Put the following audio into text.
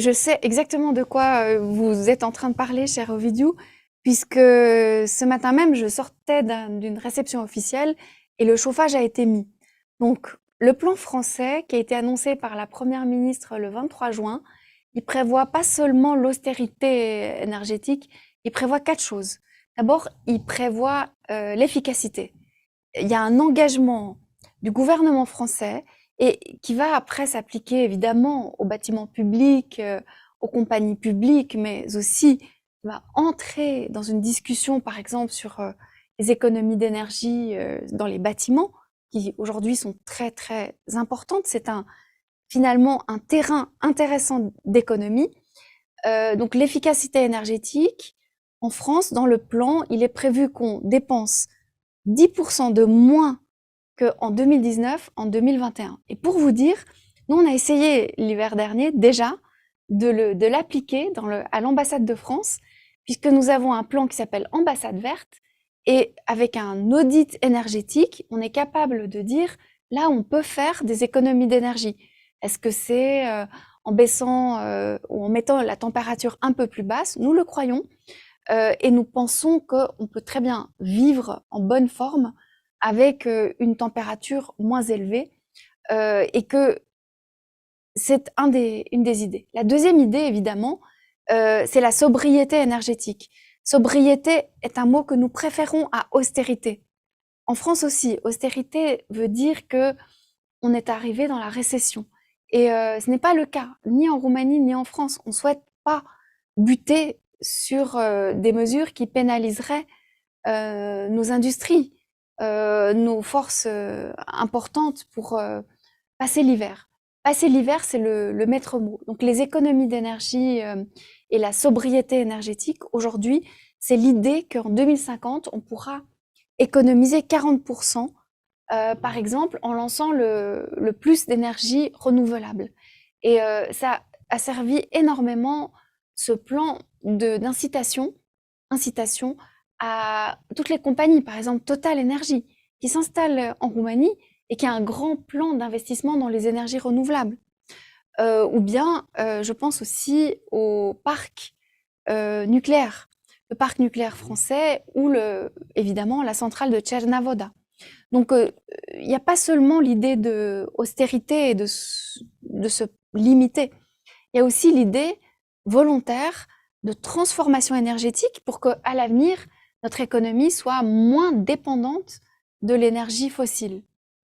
Je sais exactement de quoi vous êtes en train de parler, cher Ovidiu, puisque ce matin même, je sortais d'une réception officielle et le chauffage a été mis. Donc, le plan français qui a été annoncé par la Première ministre le 23 juin, il prévoit pas seulement l'austérité énergétique, il prévoit 4 choses. D'abord, il prévoit l'efficacité. Il y a un engagement du gouvernement français et qui va après s'appliquer évidemment aux bâtiments publics, aux compagnies publiques, mais aussi va entrer dans une discussion, par exemple, sur les économies d'énergie dans les bâtiments, qui aujourd'hui sont très très importantes. C'est finalement un terrain intéressant d'économie. Donc l'efficacité énergétique, en France, dans le plan, il est prévu qu'on dépense 10% de moins qu'en 2019, en 2021. Et pour vous dire, nous, on a essayé l'hiver dernier déjà de l'appliquer à l'ambassade de France, puisque nous avons un plan qui s'appelle Ambassade verte, et avec un audit énergétique, on est capable de dire, là, on peut faire des économies d'énergie. Est-ce que c'est en baissant ou en mettant la température un peu plus basse? Nous le croyons. Et nous pensons qu'on peut très bien vivre en bonne forme avec une température moins élevée et que c'est une des idées. La deuxième idée, évidemment, c'est la sobriété énergétique. Sobriété est un mot que nous préférons à austérité. En France aussi, austérité veut dire que on est arrivé dans la récession. Et ce n'est pas le cas, ni en Roumanie, ni en France. On ne souhaite pas buter sur des mesures qui pénaliseraient nos industries, nos forces importantes pour passer l'hiver. Passer l'hiver, c'est le maître mot. Donc les économies d'énergie et la sobriété énergétique, aujourd'hui, c'est l'idée qu'en 2050, on pourra économiser 40%, par exemple, en lançant le plus d'énergie renouvelable. Et ça a servi énormément, ce plan d'incitation, incitation à toutes les compagnies, par exemple Total Energy, qui s'installe en Roumanie et qui a un grand plan d'investissement dans les énergies renouvelables. Ou bien, je pense aussi au parc nucléaire, le parc nucléaire français ou évidemment la centrale de Tchernavoda. Donc, il n'y a pas seulement l'idée de austérité et de se limiter. Il y a aussi l'idée volontaire de transformation énergétique pour qu'à l'avenir, notre économie soit moins dépendante de l'énergie fossile.